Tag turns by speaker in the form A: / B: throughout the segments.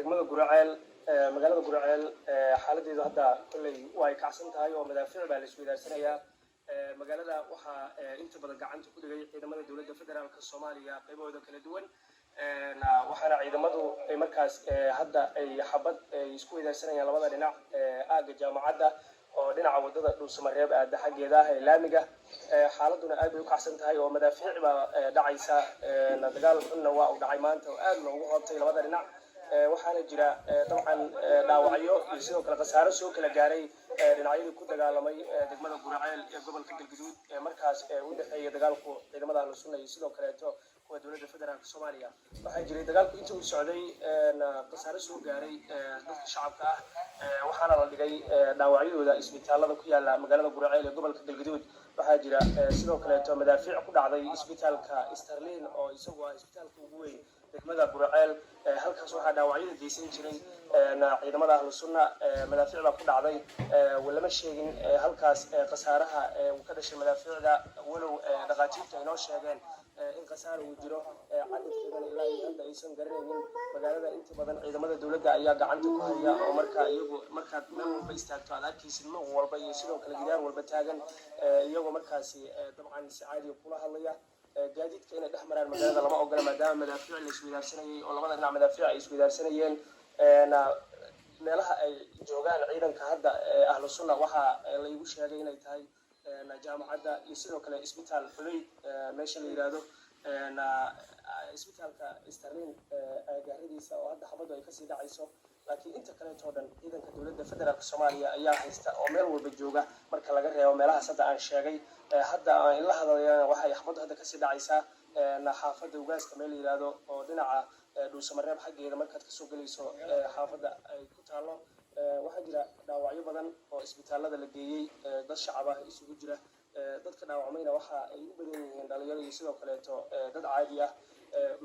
A: degmada Guraceel magaalada Guraceel xaaladeedu hadda kulay way kacsan tahay oo madaafiic baa la isku idaarsanaya magaalada waxa inta badan gacanta ku dhigay ciidamada dawladda federaalka Soomaaliya qaybahooda kala duwan waxaana ciidamadu ay markaas hadda ay xabad isku idaarsanayaan labada dhinac aaga jaamacadda oo dhinaca wadada Dhuusamareeb aad xageeda ah laamiga xaaladuna aad bay u kacsan tahay oo madaafiic baa dhacaysa dagaal xunna waa u dhacay maanta oo aad loogu qabtay labada dhinac waxaana jira dabcan dhaawacyo iyo sidoo kale khasaaro soo kala gaaray dhinacyadii ku dagaalamay degmada Guraceel ee gobolka Galgaduud markaas u dhaxeeyay dagaalku ciidamada la sunay sidoo kale kuwa dawladda federaalka Soomaaliya waxa jiray dagaalku intii uu socday khasaaro soo gaaray dadka shacabka ah waxaana la dhigay dhaawacyadooda isbitaalada ku yaala magaalada Guraceel ee gobolka Galgaduud waxaa jira sidoo kale madaafiic ku dhacday isbitaalka Sterling oo isagu ah isbitaalka ugu weyn degmada Guraceel halkaas waxaa dhaawacyada geysan jiray ciidamada ahlu sunna madaafiicda ku dhacday walama sheegin halkaas khasaaraha uu ka dhashay madaafiicda walow dhaqaatiirtu ay noo sheegeen in khasaar uu jiro cadadkeedan ilaa hadda aysan garanaynin magaalada inta badan ciidamada dawladda ayaa gacanta ku haya oo markaad meel walba istaagto aad arkaysid nooc walba iyo sidoo kale gidaar walba taagan iyagoo markaasi dabcan si caadi kula hadlaya gaadiidka inay dhex maraan magaalada lama ogola maadaama madaafiic la isku idaarsanayay oo labada dhinac madaafiic ay isku idaarsanayeen meelaha ay joogaan ciidanka hadda ahlu sunna waxa la igu sheegay inay tahay jaamacadda iyo sidoo kale isbitaal Xuleyd meesha la yiraahdo isbitaalka Sterling gaaridiisa oo hadda xabadu ay ka sii dhacayso laakiin inta kale oo dhan ciidanka dawladda federaalka Soomaaliya ayaa haysta oo meel walba jooga marka laga reebo meelaha sadda aan sheegay hadda in la hadlayaan waxay xabadu hadda ka sii dhacaysaa xaafadda ugaaska meel yiraahdo oo dhinaca Dhuusamareeb xageeda markaad ka soo galayso xaafadda ay ku taalo waxaa jira dhaawacyo badan oo isbitaalada la geeyay dad shacab ah isugu jira dadka dhaawacmayna waxa ay u badan yihiin dhalinyaro iyo sidoo kale dad caadi ah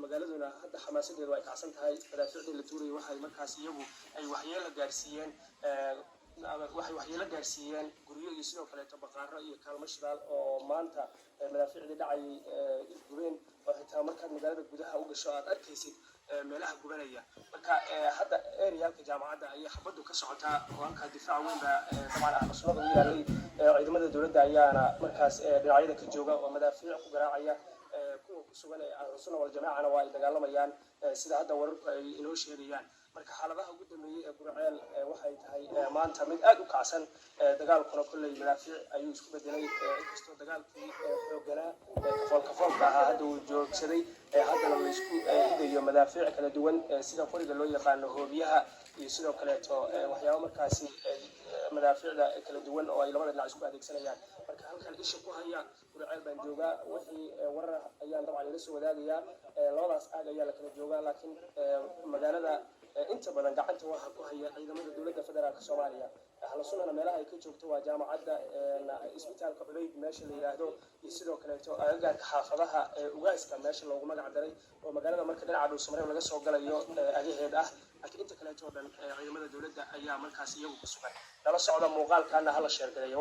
A: magaaladuna hadda xamaasadeedu ay kacsan tahay madaafiicda la tuuray waxay markaas iyagu ay waxyeelo gaarsiiyeen guryo iyo sidoo kale baqaaro iyo kaalmo shidaal oo maanta madaafiicda dhacay gubeen oo xitaa markaad magaalada gudaha u gasho aad arkaysid meelaha gubanaya marka hadda eriyalka jaamacadda ayaa xabadu ka socotaa oo halka difaac weyn baa dabcan ahlusunnada u yaalay ciidamada dawladda ayaana markaas dhinacyada ka jooga oo madaafiic ku garaacaya kuwa ku sugan ahlusunna wal jamaacana waa ay dagaalamayaan sida hadda wararku ay inoo sheegayaan marka xaaladaha ugu dambeeyay ee Guraceel waxay tahay maanta mid aad u kacsan dagaalkuna kulay madaafiic ayuu isku bedelay inkastoo dagaalkii xooganaa kafoolka ahaa hadda uu joogsaday haddana la isku idayo madaafiic kala duwan sida qoriga loo yaqaano hoobiyaha iyo sidoo kale waxyaabo markaasi madaafiicda kala duwan oo ay labada dhinac isku adeegsanayaan marka halkan isha ku haya Guraceel baan joogaa wixii warar ayaan dabcan ila soo wadaagayaa labadaas aag ayaa la kala joogaa laakiin magaalada inta badan gacanta waxa ku haya ciidamada dawladda federaalka Soomaaliya ahlu sunnana meelaha ay ka joogto waa jaamacadda isbitaalka Xuleyd meesha la yiraahdo iyo sidoo kale agagaarka xaafadaha ugaaska meesha loogu magac daray oo magaalada marka dhinaca Dhuusamareeb laga soo galayo agaheed ah laakiin inta kale oo dhan ciidamada dawladda ayaa markaas iyagu ku sugan nala socda muuqaalkana hala sheer gareeyo